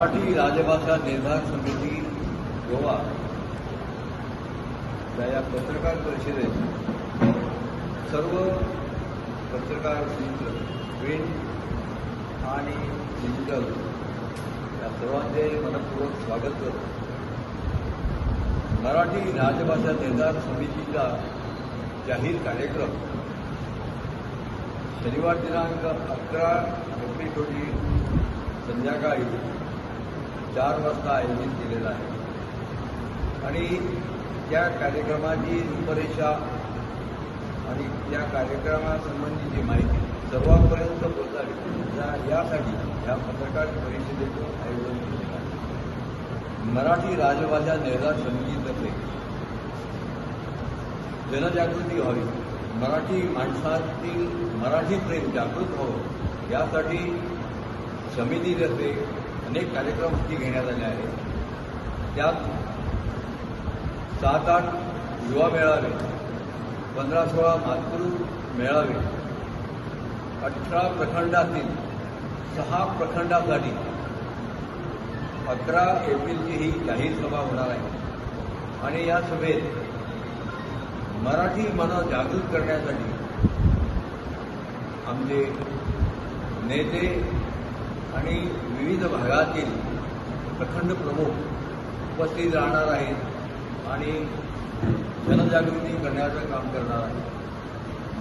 मराठी राजभाषा निर्धार समिती गोवा या पत्रकार परिषदेत सर्व पत्रकार मित्र प्रिंट आणि डिजिटल या सर्वांचे मनपूर्वक स्वागत करतो. मराठी राजभाषा निर्धार समितीचा जाहीर कार्यक्रम शनिवार दिनांक 11 एप्रिल रोजी संध्याकाळी 4 वाजता आयोजित केलेला आहे आणि त्या कार्यक्रमाची रूपरेषा आणि त्या कार्यक्रमासंबंधीची माहिती सर्वांपर्यंत पोहोचावी यासाठी या पत्रकार परिषदेचं आयोजन केलेलं आहे. मराठी राजभाषा निर्धार समितीतर्फे जनजागृती व्हावी, मराठी माणसातील मराठी प्रेम जागृत व्हावं यासाठी समितीतर्फे अनेक कार्यक्रम हाती घेण्यात आले आहेत. त्यात 7-8 युवा मेळावे, 15-16 मातृ मेळावे, 18 प्रखंडातील 6 प्रखंडासाठी 11 एप्रिलची ही जाहीर सभा होणार आहे आणि या सभेत मराठी मन जागृत करण्यासाठी आमचे नेते आणि विविध भागातील प्रखंड प्रमुख उपस्थित राहणार आहेत आणि जनजागृती करण्याचं काम करणार आहेत.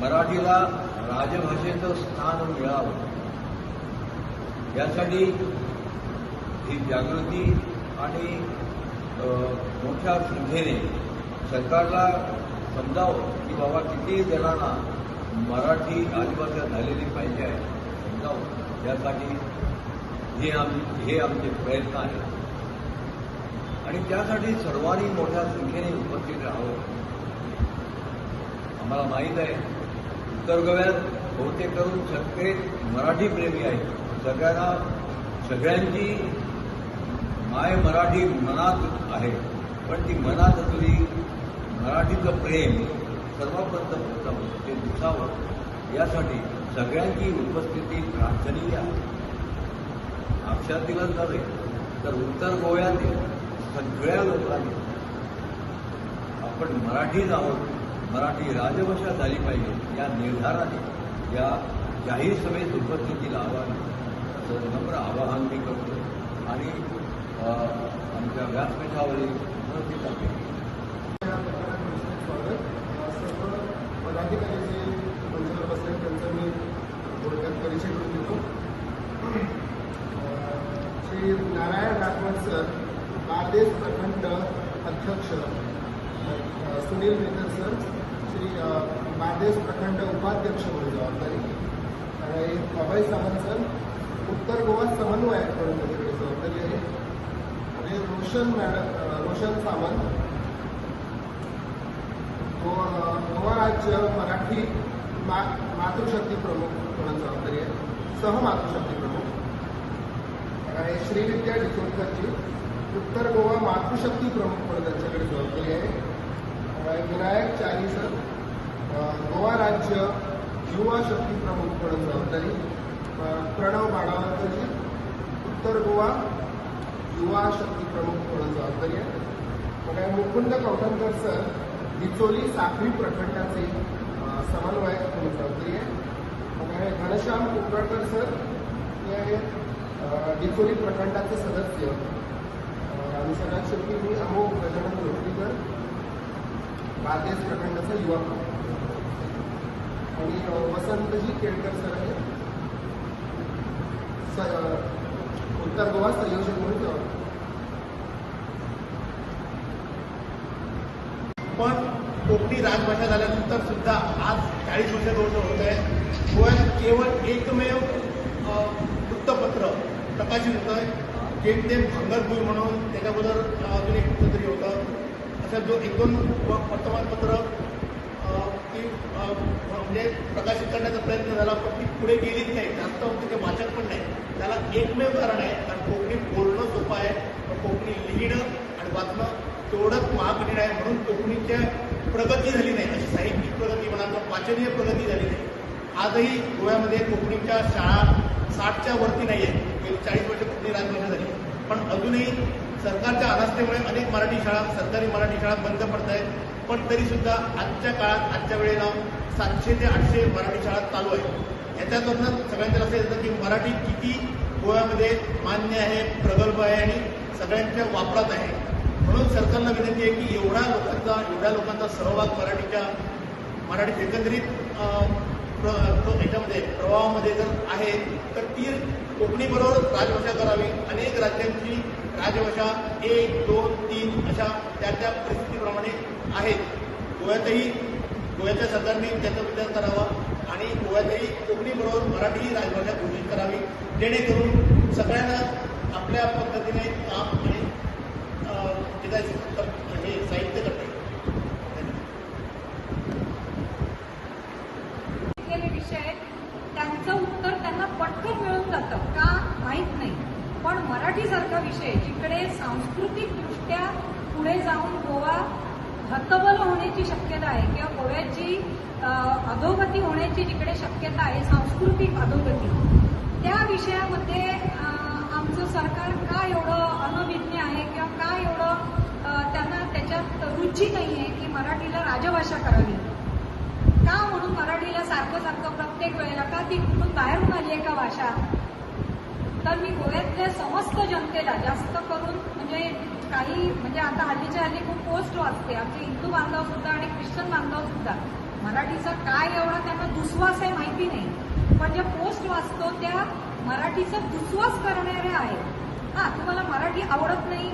मराठीला राजभाषेचं स्थान मिळावं यासाठी ही जागृती आणि मोठ्या संख्येने सरकारला समजावं की बाबा किती जणांना मराठी राजभाषा झालेली पाहिजे आहे समजावं यासाठी हे आमचे प्रयत्न आहेत आणि त्यासाठी सर्वांनी मोठ्या संख्येने उपस्थित राहावं. आम्हाला माहीत आहे उत्तर गोव्यात बहुतेक करून सगळे मराठी प्रेमी आहेत. सगळ्यांची माय मराठी मनात आहे, पण ती मनात असलेली मराठीचं प्रेम सर्वांपर्यंत ते दिसावं यासाठी सगळ्यांची उपस्थिती प्रार्थनीय आहे. आपशातीलच नव्हे तर उत्तर गोव्यातील सगळ्या लोकांनी आपण मराठीच आहोत, मराठी राजभाषा झाली पाहिजे या निर्धाराने या जाहीर सभेत उपस्थिती लावावी असं नम्र आवाहन मी करतो आणि आमच्या व्यासपीठावरील उपस्थित आहे. पदाधिकारी मंचावर बसले त्यांचा मी थोडक्यात परिचय करून देतो. श्री नारायण राठवड सर, बारदेस प्रखंड अध्यक्ष. सुनील मेहतर सर, श्री बारदेस प्रखंड उपाध्यक्ष म्हणून जबाबदारी. आणि अभय सावंत सर, उत्तर गोवा समन्वयक म्हणून त्याच्याकडे जबाबदारी आहे. आणि रोशन सावंत, गोवा राज्य मराठी मातृशक्ती प्रमुख म्हणून जबाबदारी आहे, सहमातृशक्ती प्रमुख. आणि श्रीविद्या डिचोलकरजी, उत्तर गोवा मातृशक्ती प्रमुख म्हणून त्यांच्याकडे जबाबदारी आहे. विनायक चारी सर, गोवा राज्य युवा शक्ती प्रमुख म्हणून जबाबदारी. प्रणव बाणावरकरजी, उत्तर गोवा युवा शक्ती प्रमुख म्हणून जबाबदारी आहे. मुकुंद कौटणकर सर, डिचोली साखळी प्रखंडाचे समन्वयक म्हणून जबाबदारी आहे. घनश्याम कुकळकर सर हे डिचोली प्रखंडाचे सदस्य. आणि सगळ्यात शेवटी मी अमोघ गजानन लोटलीकर, बारदेस प्रखंडाचा युवा प्रमुख. आणि वसंतजी केळकर सर आहे उत्तर गोवा संयोजक म्हणून जबाबदारी. पण कोकणी राजभाषा झाल्यानंतर सुद्धा आज 40 वर्ष होत आहे. गोव्यात केवळ एकमेव वृत्तपत्र प्रकाशित होतं आहे, जेमतेम भांगरभूई म्हणून. त्याच्याबरोबर अजून एक कुठंतरी होतं. अशा जो 1-2 वर्तमानपत्र ती म्हणजे प्रकाशित करण्याचा प्रयत्न झाला, पण ती पुढे गेलीच नाही. जास्त त्याचे वाचक पण नाही. त्याला एकमेव कारण आहे, कारण कोकणी बोलणं सोपं आहे, पण कोकणी लिहिणं आणि वाचणं तेवढंच महाकठीण आहे. म्हणून कोकणीच्या प्रगती झाली नाही, अशी साहित्यिक प्रगती म्हणा किंवा वाचनीय प्रगती झाली नाही. आजही गोव्यामध्ये कोकणीच्या शाळा 60च्या वरती नाही आहे. गेली 40 वर्ष कोकणी राजभाषा झाली. पण अजूनही सरकारच्या अनास्थेमुळे अनेक मराठी शाळा, सरकारी मराठी शाळा बंद पडत आहेत. पण तरीसुद्धा आजच्या काळात, आजच्या वेळेला 700 ते 800 मराठी शाळा चालू आहेत. याच्यातून सगळ्यांच्या लक्षात येतं की मराठी किती गोव्यामध्ये मान्य आहे, प्रगल्भ आहे आणि सगळ्यांच्या वापरात आहे. म्हणून सरकारला विनंती आहे की एवढ्या लोकांचा सहभाग मराठी एकंदरीत याच्यामध्ये प्रवाहामध्ये जर आहे तर ती कोकणीबरोबर राजभाषा करावी. अनेक राज्यांची राजभाषा 1, 2, 3 अशा त्या परिस्थितीप्रमाणे आहेत. गोव्याच्या सरकारने त्याचा विचार करावा आणि गोव्यातही कोकणीबरोबर मराठी ही राजभाषा घोषित करावी, जेणेकरून सगळ्यांना आपल्या पद्धतीने काम आणि हे साहित्य करता येईल. विषय आहेत त्यांचं उत्तर त्यांना पटकन मिळून जातं का माहीत नाही. पण मराठीसारखा विषय जिकडे सांस्कृतिकदृष्ट्या पुढे जाऊन गोवा हतबल होण्याची शक्यता आहे किंवा गोव्याची अधोगती होण्याची जिकडे शक्यता आहे, सांस्कृतिक अधोगती, त्या विषयामध्ये आमचं सरकार का एवढं अनभिज्ञ आहे किंवा का एवढं त्यांना त्याच्यात रुची नाही आहे की मराठीला राजभाषा करावी का, म्हणून मराठीला सारखं प्रत्येक वेळेला का ती कुठून बाहेरून आली आहे का भाषा. तर मी गोव्यातल्या समस्त जनतेला जास्त करून म्हणजे आता हल्लीच्या हल्ली खूप पोस्ट वाचते, आमचे हिंदू बांधव सुद्धा आणि ख्रिश्चन बांधव सुद्धा, मराठीचा काय एवढा त्यांना दुस्वास आहे माहिती नाही, पण ज्या पोस्ट वाचतो त्या मराठीचा दुस्वास करणाऱ्या आहेत. तुम्हाला मराठी आवडत नाही,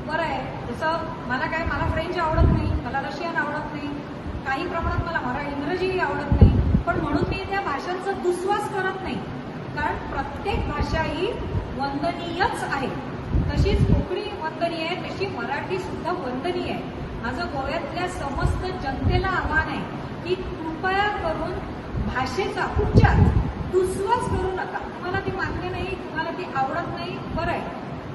बरं आहे, जसं मला फ्रेंच आवडत नाही, मला रशियन आवडत नाही, काही प्रमाणात मला इंग्रजीही आवडत नाही, पण म्हणून मी त्या भाषांचा दुस्वास करत नाही, कारण प्रत्येक भाषा ही वंदनीयच आहे. तशीच कोकणी वंदनीय आहे, तशी मराठी सुद्धा वंदनीय आहे. माझं गोव्यातल्या समस्त जनतेला आव्हान आहे की कृपया करून भाषेचा उच्चार दुस्वास करू नका. तुम्हाला ती मान्य नाही, तुम्हाला ती आवडत नाही, बरं आहे,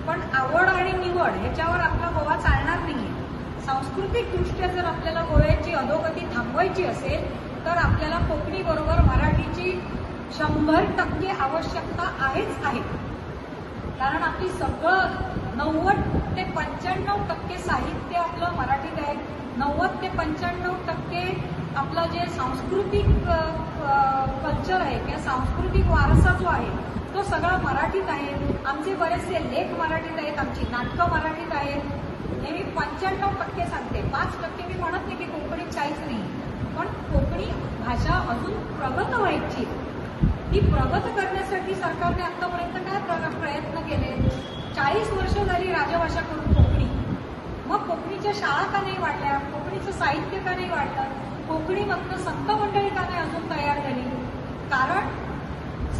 पण आवड आणि निवड ह्याच्यावर आपला गोवा चालणार नाहीये. सांस्कृतिकदृष्ट्या जर आपल्याला गोव्याची अधोगती थांबवायची असेल तर आपल्याला कोकणी बरोबर मराठीची 100% आवश्यकता आहेच आहे. कारण आपली सगळं 90 ते 95% साहित्य आपलं मराठीत आहे. 90 ते 95% आपलं जे सांस्कृतिक कल्चर आहे किंवा सांस्कृतिक वारसा जो आहे तो सगळा मराठीत आहे. आमचे बरेचसे लेख मराठीत आहेत, आमची नाटकं मराठीत आहेत. हे मी 95% सांगते, 5% मी म्हणत नाही की कोकणीत काहीच नाही, पण कोकणी भाषा अजून प्रगत व्हायची. ही प्रगत करण्यासाठी सरकारने आतापर्यंत काय प्रयत्न केले. 40 वर्ष झाली राजभाषा करून कोकणी, मग कोकणीच्या शाळा का नाही वाढल्या, कोकणीचं साहित्य का नाही वाढलं, कोकणीमधनं संत मंडळी का नाही अजून तयार झाली. कारण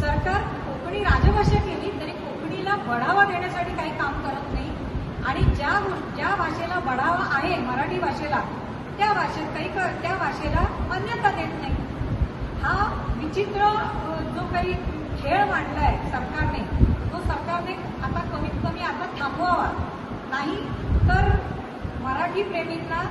सरकार कोकणी राजभाषा केली तरी कोकणीला बढावा देण्यासाठी काही काम करत नाही आणि ज्या भाषेला बढावा आहे मराठी भाषेला त्या भाषेला मान्यता देत नाही. हा विचित्र जो काही खेळ मांडलाय सरकारने, तो सरकारने आता कमीत कमी आता थांबवावा, नाही तर मराठी प्रेमींना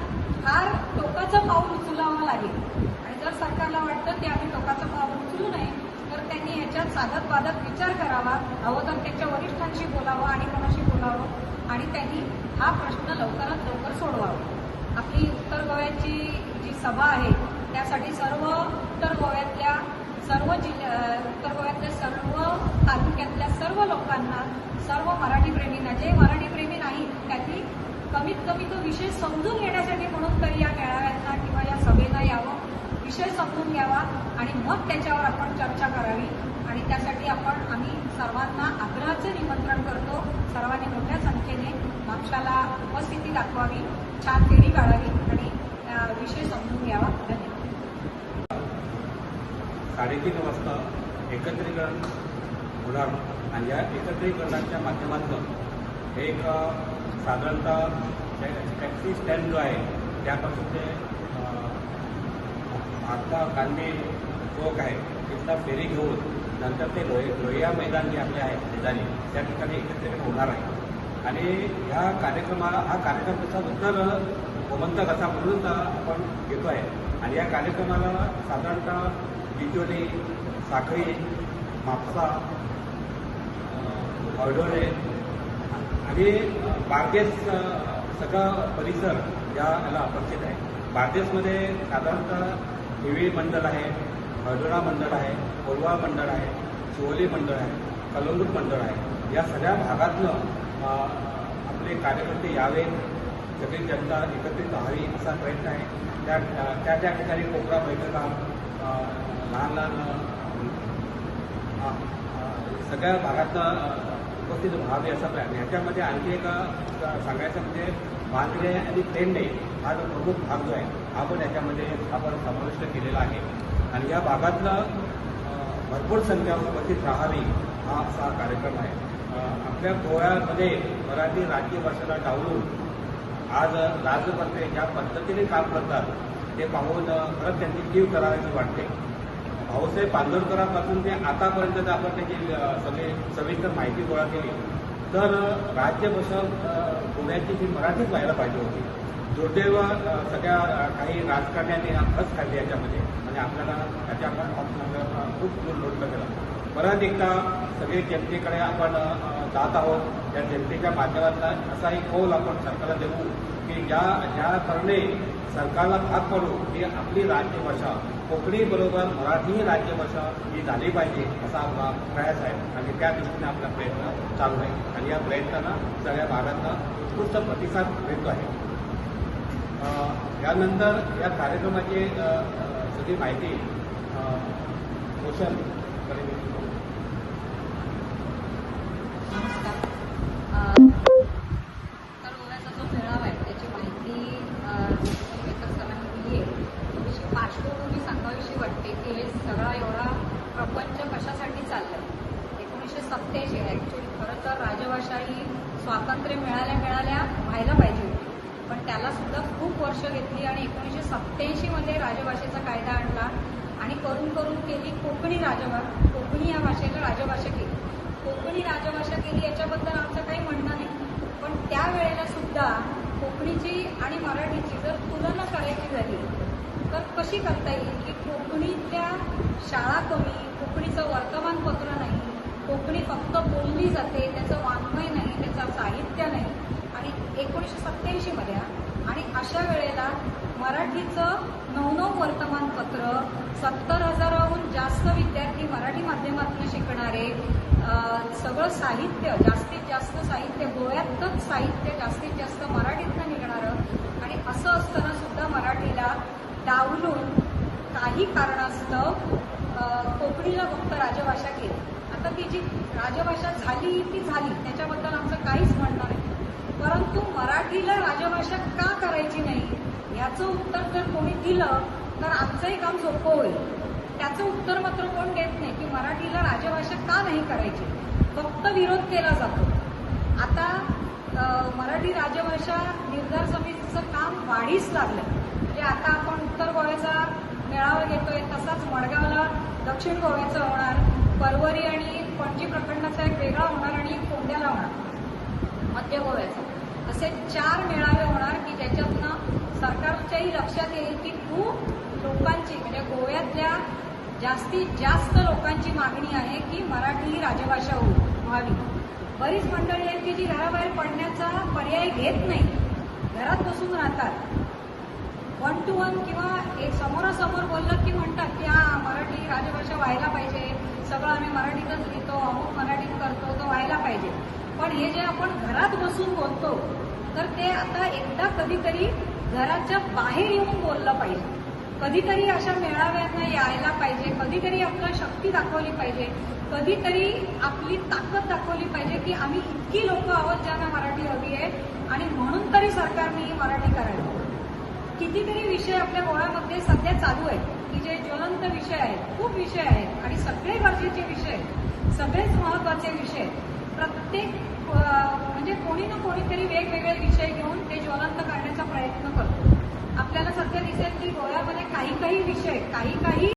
फार टोकाचं पाऊल उचलावं लागेल. आणि जर सरकारला वाटतं की आम्ही टोकाचं पाऊल उचलू नये तर त्यांनी ह्याच्यात साधक बाधक विचार करावा, हवं तर त्यांच्या वरिष्ठांशी बोलावं आणि कोणाशी बोलावं आणि त्यांनी हा प्रश्न लवकरात लवकर सोडवावा. आपली उत्तर गोव्याची जी सभा आहे त्यासाठी उत्तर गोव्यातल्या सर्व तालुक्यातल्या सर्व लोकांना, सर्व मराठी प्रेमींना, जे मराठी प्रेमी नाहीत त्यांनी कमीत कमी तो विषय समजून घेण्यासाठी म्हणून तरी या मेळाव्यांना किंवा या सभेला यावं, विषय समजून घ्यावा आणि मग त्याच्यावर आपण चर्चा करावी. आणि त्यासाठी आम्ही सर्वांना आग्रहाचं निमंत्रण करतो, सर्वांनी मोठ्या संख्येने मागच्याला उपस्थिती दाखवावी, छान फेरी काढावी आणि विषय समजून घ्यावा. धन्यवाद. 3:30 वाजता एकत्रीकरण होणार आणि या एकत्रीकरणाच्या माध्यमातून एक साधारणतः टॅक्सी स्टँड जो आहे त्यापासून ते महात्मा गांधी चौक आहे तिथला फेरी घेऊन नंतर ते लोहिया मैदान जे आपले आहे शेजारी त्या ठिकाणी एकत्रीकरण होणार आहे. आणि हा कार्यक्रम त्याचा उत्तर गोमंतक असा म्हणून आपण घेतो आहे. आणि या कार्यक्रमाला साधारणतः बिचोली, साखळी, म्हापसा, हळदोळे आणि बारदेस सगळा परिसर याला आकर्षित आहे. बारदेसमध्ये साधारणतः देवी मंडळ आहे, हळदोरा मंडळ आहे, कोलवा मंडळ आहे, चिवोली मंडळ आहे, कलोंदूर मंडळ आहे. या सगळ्या भागातनं आपले कार्यकर्ते यावे, सगळी जनता एकत्रित व्हावी असा प्रयत्न आहे. त्या ठिकाणी कोपरा बैठका, लहान लहान सगळ्या भागातनं उपस्थित व्हावे असा प्लॅन. ह्याच्यामध्ये आणखी एक सांगायचं म्हणजे बांधणे आणि पेंडे हा जो प्रमुख भाग जो आहे हा पण याच्यामध्ये आपण समाविष्ट केलेला आहे. आणि या भागातलं भरपूर संख्या उपस्थित राहावी हा असा कार्यक्रम आहे. आपल्या गोव्यामध्ये मराठी राज्य भाषेला डावलून आज राज्यकर्ते ज्या पद्धतीने काम करतात ते पाहून खरंच त्यांची कीव करायची वाटते. भाऊसाहेब बांदोडकरांपासून ते आतापर्यंत जर आपण त्याची सविस्तर माहिती गोळा केली तर राज्यभाषा गोव्याची ही मराठीच व्हायला पाहिजे होती. दुर्दैव सगळ्या काही राजकारण्याने खच खाल्ली याच्यामध्ये, म्हणजे आपल्याला त्याच्या आपण खूप दूर लोटलं गेलं. परत एकदा सगळे जनतेकडे आपण जात आहोत. त्या जनतेच्या माध्यमातून असा एक कौल आपण सरकारला देऊ की ज्या कारणे सरकारला भाग पडू की आपली राज्यभाषा कोकणीबरोबर मराठी ही राज्यभाषा ही झाली पाहिजे असा आपला प्रयास आहे. आणि त्या दृष्टीने आपला प्रयत्न चालू आहे. आणि या प्रयत्नांना सगळ्या भागांना उत्कृष्ट प्रतिसाद मिळतो आहे. यानंतर या कार्यक्रमाची सगळी माहिती पोषण नमस्कार. तर गोव्याचा जो मेळावा आहे त्याची माहिती एकच सरांनी दिली आहे. थोडीशी पार्श्वभूमी सांगावीशी वाटते की हे सगळा एवढा प्रपंच कशासाठी चाललाय. 1987 ॲक्च्युली खरं तर राजभाषा ही स्वातंत्र्य मिळाल्या व्हायला पाहिजे होती, पण त्याला सुद्धा खूप वर्ष घेतली. आणि 1987 राजभाषेचा कायदा आणला आणि करून केली कोकणी या भाषेला राजभाषा केली. कोकणी राजभाषा केली याच्याबद्दल आमचं काही म्हणणं नाही, पण त्यावेळेला सुद्धा कोकणीची आणि मराठीची जर तुलना करायची झाली तर कशी करता येईल की कोकणीतल्या शाळा कमी, कोकणीचं वर्तमानपत्र नाही, कोकणी फक्त बोलली जाते, त्याचं वाङ्मय नाही, त्याचं साहित्य नाही. आणि 1987 आणि अशा वेळेला मराठीचं 9 वर्तमानपत्र, 70,000हून जास्त विद्यार्थी मराठी माध्यमातून शिकणारे, सगळं साहित्य जास्तीत जास्त साहित्य गोव्यातच साहित्य जास्तीत जास्त मराठीतनं निघणारं. आणि असं असताना सुद्धा मराठीला डावलून काही कारणास्तव कोकणीला फक्त राजभाषा केली. आता ती जी राजभाषा झाली ती झाली, त्याच्याबद्दल आमचं काहीच म्हणणं नाही. परंतु मराठीला राजभाषा का करायची नाही याचं उत्तर जर कोणी दिलं तर आमचंही काम सोपं होईल. त्याचं उत्तर मात्र कोण देत नाही की मराठीला राजभाषा का नाही करायची, फक्त विरोध केला जातो. आता मराठी राजभाषा निर्धार समितीचं काम वाढीस लागलं. म्हणजे आता आपण उत्तर गोव्याचा मेळावा घेतोय, तसाच मडगावला दक्षिण गोव्याचा होणार, परवरी आणि पणजी प्रखंडाचा एक वेगळा होणार आणि एक कोंड्याला होणार मध्य गोव्याचा. असे 4 मेळावे होणार की ज्याच्यातनं सरकारच्याही लक्षात येईल की खूप लोकांची म्हणजे गोव्यातल्या जास्तीत जास्त लोकांची मागणी आहे की मराठी ही राजभाषा व्हावी. बरीच मंडळी आहेत की जी घराबाहेर पडण्याचा पर्याय घेत नाही, घरात बसून राहतात. 1 to 1 किंवा एक समोरासमोर बोललं की म्हणतात की मराठी राजभाषा व्हायला पाहिजे, सगळं आम्ही मराठीतच लिहितो, अमुक मराठीत करतो, तो व्हायला पाहिजे. पण हे जे आपण घरात बसून बोलतो तर ते आता एकदा कधीतरी घराच्या बाहेर येऊन बोललं पाहिजे. कधीतरी अशा मेळाव्यांना यायला पाहिजे, कधीतरी आपलं शक्ती दाखवली पाहिजे, कधीतरी आपली ताकद दाखवली पाहिजे की आम्ही इतकी लोक आहोत ज्यांना मराठी हवी आहे आणि म्हणून तरी सरकारने ही मराठी करायला. कितीतरी विषय आपल्या गोव्यामध्ये सध्या चालू आहेत की जे ज्वलंत विषय आहेत, खूप विषय आहेत आणि सगळे गरजेचे विषय आहेत, सगळेच महत्वाचे विषय आहेत. प्रत्येक म्हणजे कोणी ना कोणीतरी वेगवेगळे विषय घेऊन ते ज्वलंत करण्याचा प्रयत्न करतो. आपल्याला सध्या दिसेल की गोव्यामध्ये काही विषय काही